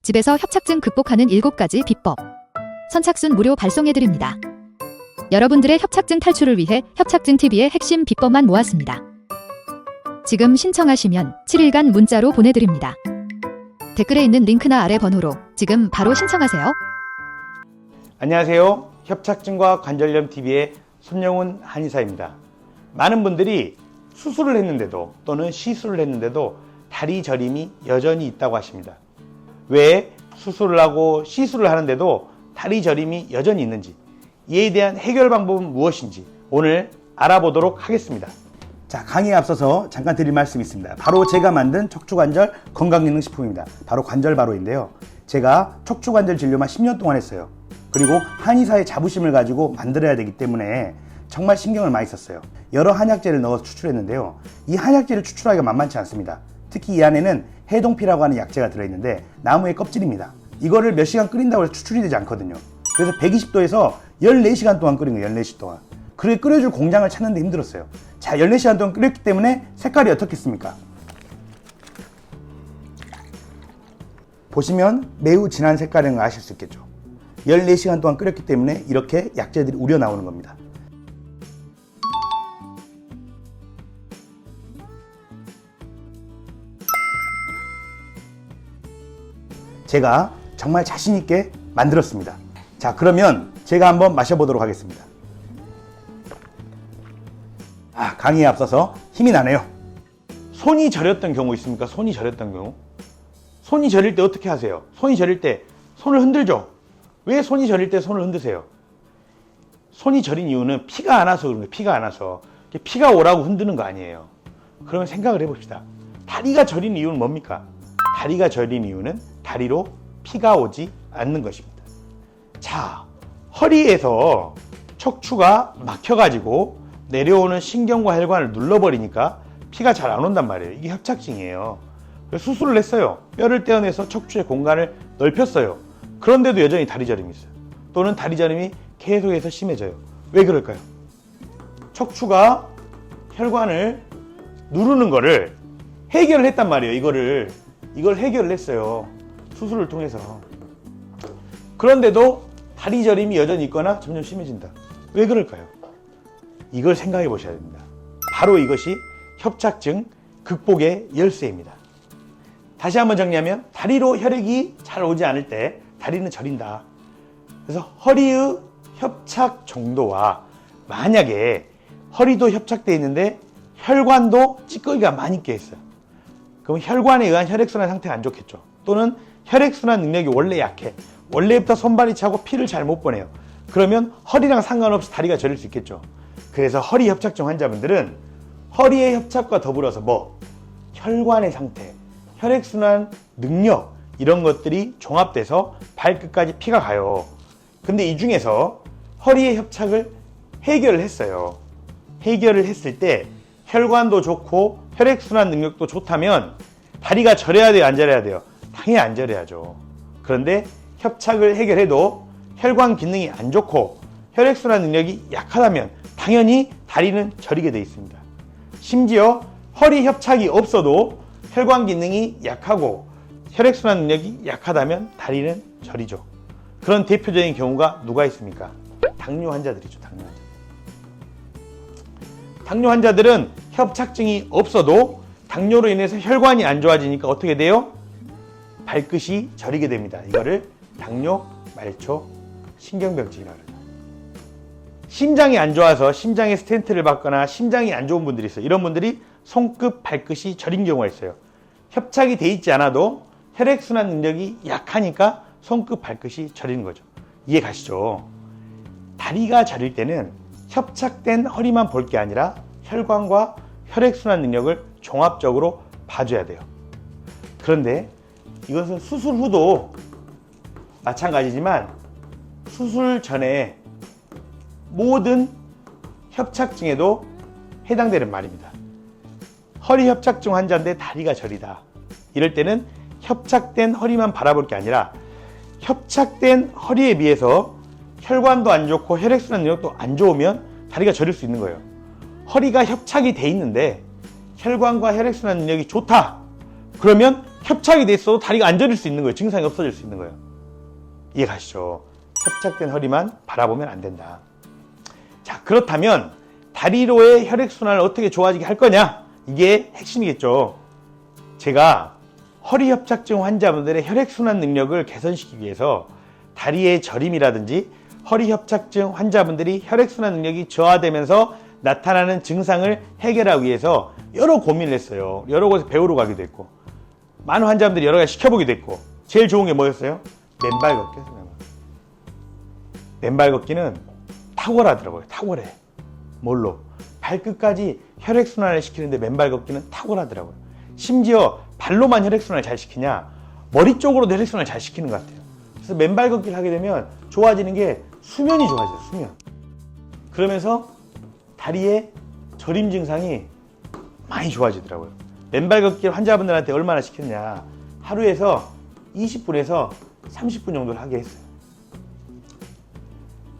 집에서 협착증 극복하는 7가지 비법. 선착순 무료 발송해드립니다. 여러분들의 협착증 탈출을 위해 협착증TV의 핵심 비법만 모았습니다. 지금 신청하시면 7일간 문자로 보내드립니다. 댓글에 있는 링크나 아래 번호로 지금 바로 신청하세요. 안녕하세요. 협착증과 관절염TV의 손영훈 한의사입니다. 많은 분들이 수술을 했는데도 또는 시술을 했는데도 다리 저림이 여전히 있다고 하십니다. 왜 수술을 하고 시술을 하는데도 다리 저림이 여전히 있는지, 이에 대한 해결 방법은 무엇인지 오늘 알아보도록 하겠습니다. 자, 강의에 앞서서 잠깐 드릴 말씀이 있습니다. 바로 제가 만든 척추관절 건강기능식품입니다. 바로 관절바로인데요. 제가 척추관절 진료만 10년 동안 했어요. 그리고 한의사의 자부심을 가지고 만들어야 되기 때문에 정말 신경을 많이 썼어요. 여러 한약재를 넣어서 추출했는데요. 이 한약재를 추출하기가 만만치 않습니다. 특히 이 안에는 해동피라고 하는 약재가 들어있는데 나무의 껍질입니다. 이거를 몇 시간 끓인다고 해서 추출이 되지 않거든요. 그래서 120도에서 14시간 동안 끓인 거예요. 14시 동안. 그래 끓여줄 공장을 찾는데 힘들었어요. 자, 14시간 동안 끓였기 때문에 색깔이 어떻겠습니까? 보시면 매우 진한 색깔인 걸 아실 수 있겠죠. 14시간 동안 끓였기 때문에 이렇게 약재들이 우려 나오는 겁니다. 제가 정말 자신있게 만들었습니다. 자, 그러면 제가 한번 마셔보도록 하겠습니다. 강의에 앞서서 힘이 나네요. 손이 저렸던 경우 있습니까? 손이 저렸던 경우. 손이 저릴 때 어떻게 하세요? 손이 저릴 때 손을 흔들죠. 왜 손이 저릴 때 손을 흔드세요? 손이 저린 이유는 피가 안 와서 그런 거예요. 피가 안 와서. 피가 오라고 흔드는 거 아니에요. 그러면 생각을 해봅시다. 다리가 저린 이유는 뭡니까? 다리가 저린 이유는 다리로 피가 오지 않는 것입니다. 자, 허리에서 척추가 막혀가지고 내려오는 신경과 혈관을 눌러버리니까 피가 잘 안 온단 말이에요. 이게 협착증이에요. 그래서 수술을 했어요. 뼈를 떼어내서 척추의 공간을 넓혔어요. 그런데도 여전히 다리 저림이 있어요. 또는 다리 저림이 계속해서 심해져요. 왜 그럴까요? 척추가 혈관을 누르는 거를 해결을 했단 말이에요. 이걸 해결을 했어요. 수술을 통해서. 그런데도 다리 저림이 여전히 있거나 점점 심해진다. 왜 그럴까요? 이걸 생각해 보셔야 됩니다. 바로 이것이 협착증 극복의 열쇠입니다. 다시 한번 정리하면 다리로 혈액이 잘 오지 않을 때 다리는 저린다. 그래서 허리의 협착 정도와 만약에 허리도 협착되어 있는데 혈관도 찌꺼기가 많이 껴 있어요. 그럼 혈관에 의한 혈액순환 상태가 안 좋겠죠. 또는 혈액순환 능력이 원래 약해. 원래부터 손발이 차고 피를 잘 못 보내요. 그러면 허리랑 상관없이 다리가 저릴 수 있겠죠. 그래서 허리 협착증 환자분들은 허리의 협착과 더불어서 혈관의 상태, 혈액순환 능력 이런 것들이 종합돼서 발끝까지 피가 가요. 근데 이 중에서 허리의 협착을 해결을 했어요. 해결을 했을 때 혈관도 좋고 혈액순환 능력도 좋다면 다리가 저려야 돼요? 안 저려야 돼요? 당연히 안 저려야죠. 그런데 협착을 해결해도 혈관 기능이 안 좋고 혈액순환 능력이 약하다면 당연히 다리는 저리게 돼 있습니다. 심지어 허리 협착이 없어도 혈관 기능이 약하고 혈액순환 능력이 약하다면 다리는 저리죠. 그런 대표적인 경우가 누가 있습니까? 당뇨 환자들이죠. 당뇨 환자들은 협착증이 없어도 당뇨로 인해서 혈관이 안 좋아지니까 어떻게 돼요? 발끝이 저리게 됩니다. 이거를 당뇨 말초 신경병증이라고 합니다. 심장이 안 좋아서 심장에 스텐트를 받거나 심장이 안 좋은 분들이 있어요. 이런 분들이 손끝, 발끝이 저린 경우가 있어요. 협착이 돼 있지 않아도 혈액순환 능력이 약하니까 손끝, 발끝이 저리는 거죠. 이해 가시죠? 다리가 저릴 때는 협착된 허리만 볼 게 아니라 혈관과 혈액순환 능력을 종합적으로 봐줘야 돼요. 그런데 이것은 수술 후도 마찬가지지만 수술 전에 모든 협착증에도 해당되는 말입니다. 허리 협착증 환자인데 다리가 저리다. 이럴 때는 협착된 허리만 바라볼 게 아니라 협착된 허리에 비해서 혈관도 안 좋고 혈액순환 능력도 안 좋으면 다리가 저릴 수 있는 거예요. 허리가 협착이 돼 있는데 혈관과 혈액순환 능력이 좋다. 그러면 협착이 돼 있어도 다리가 안 저릴 수 있는 거예요. 증상이 없어질 수 있는 거예요. 이해 가시죠? 협착된 허리만 바라보면 안 된다. 자, 그렇다면 다리로의 혈액순환을 어떻게 좋아지게 할 거냐? 이게 핵심이겠죠. 제가 허리 협착증 환자분들의 혈액순환 능력을 개선시키기 위해서 다리의 저림이라든지 허리 협착증 환자분들이 혈액순환 능력이 저하되면서 나타나는 증상을 해결하기 위해서 여러 고민을 했어요. 여러 곳에 배우러 가기도 했고, 많은 환자분들이 여러 가지 시켜보기도 했고, 제일 좋은 게 뭐였어요? 맨발 걷기였어요. 맨발 걷기는 탁월하더라고요. 탁월해. 뭘로? 발끝까지 혈액순환을 시키는데 맨발 걷기는 탁월하더라고요. 심지어 발로만 혈액순환을 잘 시키냐, 머리 쪽으로도 혈액순환을 잘 시키는 것 같아요. 그래서 맨발 걷기를 하게 되면 좋아지는 게 수면이 좋아져요. 수면. 그러면서 다리의 저림 증상이 많이 좋아지더라고요. 맨발 걷기를 환자분들한테 얼마나 시켰냐, 하루에서 20분에서 30분 정도를 하게 했어요.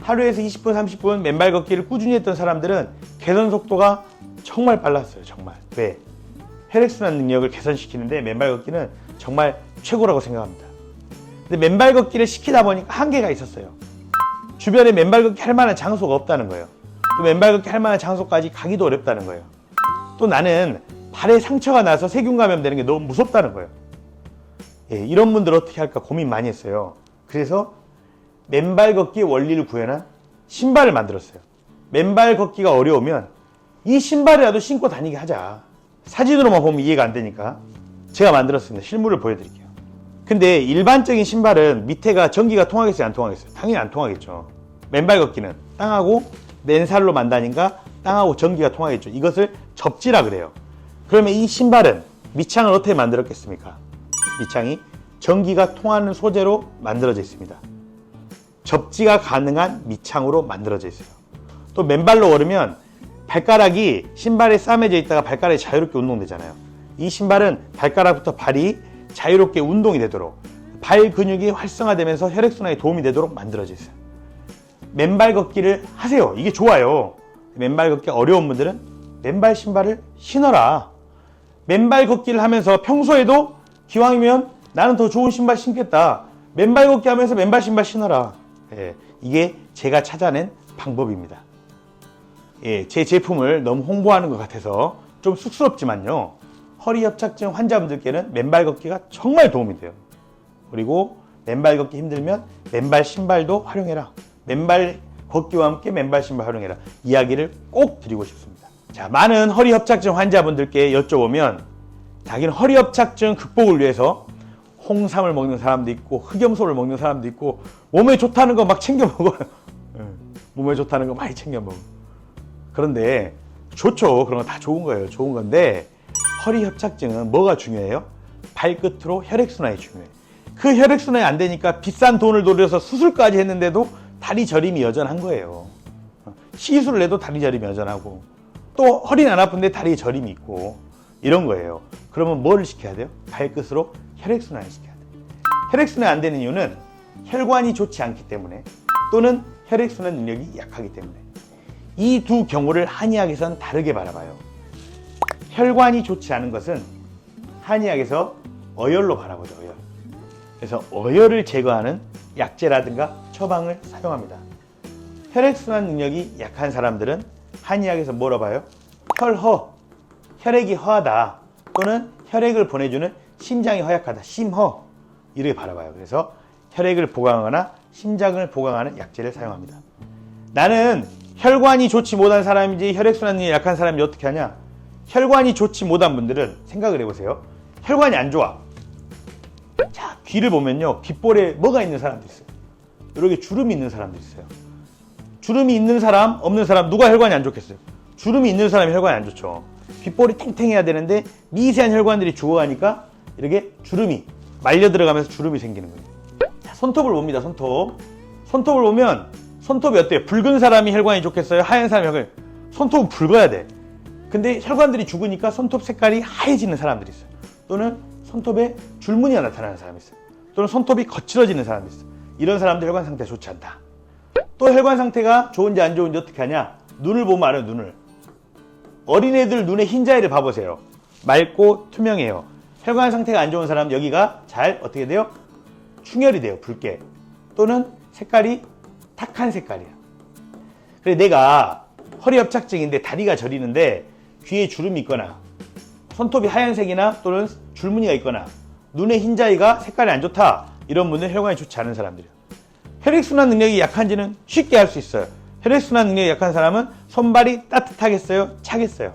하루에서 20분, 30분 맨발 걷기를 꾸준히 했던 사람들은 개선 속도가 정말 빨랐어요. 정말. 왜? 혈액순환 능력을 개선시키는데 맨발 걷기는 정말 최고라고 생각합니다. 근데 맨발 걷기를 시키다 보니까 한계가 있었어요. 주변에 맨발 걷기 할 만한 장소가 없다는 거예요. 또 맨발 걷기 할 만한 장소까지 가기도 어렵다는 거예요. 또 나는 발에 상처가 나서 세균 감염되는 게 너무 무섭다는 거예요. 예, 이런 분들 어떻게 할까 고민 많이 했어요. 그래서 맨발 걷기의 원리를 구현한 신발을 만들었어요. 맨발 걷기가 어려우면 이 신발이라도 신고 다니게 하자. 사진으로만 보면 이해가 안 되니까 제가 만들었습니다. 실물을 보여드릴게요. 근데 일반적인 신발은 밑에가 전기가 통하겠어요? 안 통하겠어요? 당연히 안 통하겠죠. 맨발 걷기는 땅하고 맨살로 만다니까 땅하고 전기가 통하겠죠. 이것을 접지라 그래요. 그러면 이 신발은 밑창을 어떻게 만들었겠습니까? 밑창이 전기가 통하는 소재로 만들어져 있습니다. 접지가 가능한 밑창으로 만들어져 있어요. 또 맨발로 걸으면 발가락이 신발에 싸매져 있다가 발가락이 자유롭게 운동되잖아요. 이 신발은 발가락부터 발이 자유롭게 운동이 되도록, 발 근육이 활성화되면서 혈액순환에 도움이 되도록 만들어져 있어요. 맨발 걷기를 하세요. 이게 좋아요. 맨발 걷기 어려운 분들은 맨발 신발을 신어라. 맨발 걷기를 하면서 평소에도 기왕이면 나는 더 좋은 신발 신겠다. 맨발 걷기 하면서 맨발 신발 신어라. 예, 이게 제가 찾아낸 방법입니다. 예, 제 제품을 너무 홍보하는 것 같아서 좀 쑥스럽지만요. 허리 협착증 환자분들께는 맨발 걷기가 정말 도움이 돼요. 그리고 맨발 걷기 힘들면 맨발 신발도 활용해라. 맨발 걷기와 함께 맨발 신발 활용해라. 이야기를 꼭 드리고 싶습니다. 자, 많은 허리 협착증 환자분들께 여쭤보면 자기는 허리 협착증 극복을 위해서 홍삼을 먹는 사람도 있고 흑염소를 먹는 사람도 있고 몸에 좋다는 거 막 챙겨 먹어요. 몸에 좋다는 거 많이 챙겨 먹어요. 그런데 좋죠. 그런 거 다 좋은 거예요. 좋은 건데 허리 협착증은 뭐가 중요해요? 발끝으로 혈액순환이 중요해요. 그 혈액순환이 안 되니까 비싼 돈을 들여서 수술까지 했는데도 다리 저림이 여전한 거예요. 시술을 해도 다리 저림이 여전하고 또 허리는 안 아픈데 다리 저림이 있고 이런 거예요. 그러면 뭐를 시켜야 돼요? 발끝으로 혈액순환을 시켜야 돼요. 혈액순환이 안 되는 이유는 혈관이 좋지 않기 때문에 또는 혈액순환 능력이 약하기 때문에 이 두 경우를 한의학에서는 다르게 바라봐요. 혈관이 좋지 않은 것은 한의학에서 어열로 바라보죠. 어열. 그래서 어열을 제거하는 약재라든가 처방을 사용합니다. 혈액순환 능력이 약한 사람들은 한의학에서 뭐라 봐요? 혈허, 혈액이 허하다 또는 혈액을 보내주는 심장이 허약하다, 심허 이렇게 바라봐요. 그래서 혈액을 보강하거나 심장을 보강하는 약재를 사용합니다. 나는 혈관이 좋지 못한 사람인지 혈액순환 능력이 약한 사람인지 어떻게 하냐? 혈관이 좋지 못한 분들은 생각을 해보세요. 혈관이 안 좋아. 자, 귀를 보면요. 귓볼에 뭐가 있는 사람도 있어요. 이렇게 주름이 있는 사람도 있어요. 주름이 있는 사람, 없는 사람 누가 혈관이 안 좋겠어요? 주름이 있는 사람이 혈관이 안 좋죠. 귓볼이 탱탱해야 되는데 미세한 혈관들이 죽어가니까 이렇게 주름이 말려 들어가면서 주름이 생기는 거예요. 자, 손톱을 봅니다. 손톱. 손톱을 보면 손톱이 어때요? 붉은 사람이 혈관이 좋겠어요? 하얀 사람이 혈관이? 손톱은 붉어야 돼. 근데 혈관들이 죽으니까 손톱 색깔이 하얘지는 사람들이 있어요. 또는 손톱에 줄무늬가 나타나는 사람이 있어요. 또는 손톱이 거칠어지는 사람이 있어요. 이런 사람들 혈관 상태가 좋지 않다. 또 혈관 상태가 좋은지 안 좋은지 어떻게 하냐? 눈을 보면 알아요. 눈을. 어린애들 눈에 흰자위를 봐보세요. 맑고 투명해요. 혈관 상태가 안 좋은 사람 여기가 잘 어떻게 돼요? 충혈이 돼요. 붉게. 또는 색깔이 탁한 색깔이야. 그래 내가 허리 협착증인데 다리가 저리는데 귀에 주름이 있거나 손톱이 하얀색이나 또는 줄무늬가 있거나 눈에 흰자위가 색깔이 안 좋다. 이런 분들은 혈관이 좋지 않은 사람들이에요. 혈액순환 능력이 약한지는 쉽게 알 수 있어요. 혈액순환 능력이 약한 사람은 손발이 따뜻하겠어요? 차겠어요?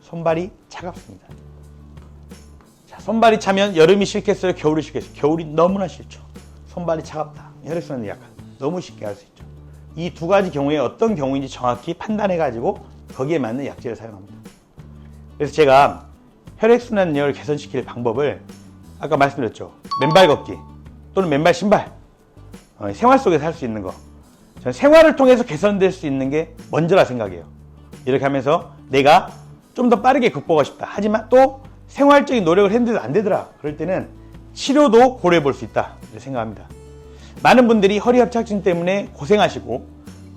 손발이 차갑습니다. 자, 손발이 차면 여름이 싫겠어요? 겨울이 싫겠어요? 겨울이 너무나 싫죠. 손발이 차갑다. 혈액순환이 약한. 너무 쉽게 알 수 있죠. 이 두 가지 경우에 어떤 경우인지 정확히 판단해가지고 거기에 맞는 약제를 사용합니다. 그래서 제가 혈액순환 능력을 개선시킬 방법을 아까 말씀드렸죠. 맨발 걷기 또는 맨발 신발. 생활 속에서 할 수 있는 거. 저는 생활을 통해서 개선될 수 있는 게 먼저라 생각해요. 이렇게 하면서 내가 좀 더 빠르게 극복하고 싶다. 하지만 또 생활적인 노력을 했는데도 안 되더라. 그럴 때는 치료도 고려해 볼 수 있다. 이렇게 생각합니다. 많은 분들이 허리 협착증 때문에 고생하시고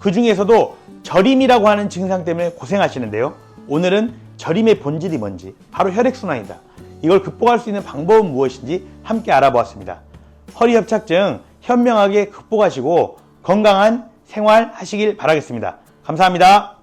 그 중에서도 저림이라고 하는 증상 때문에 고생하시는데요. 오늘은 저림의 본질이 뭔지 바로 혈액순환이다. 이걸 극복할 수 있는 방법은 무엇인지 함께 알아보았습니다. 허리 협착증 현명하게 극복하시고 건강한 생활 하시길 바라겠습니다. 감사합니다.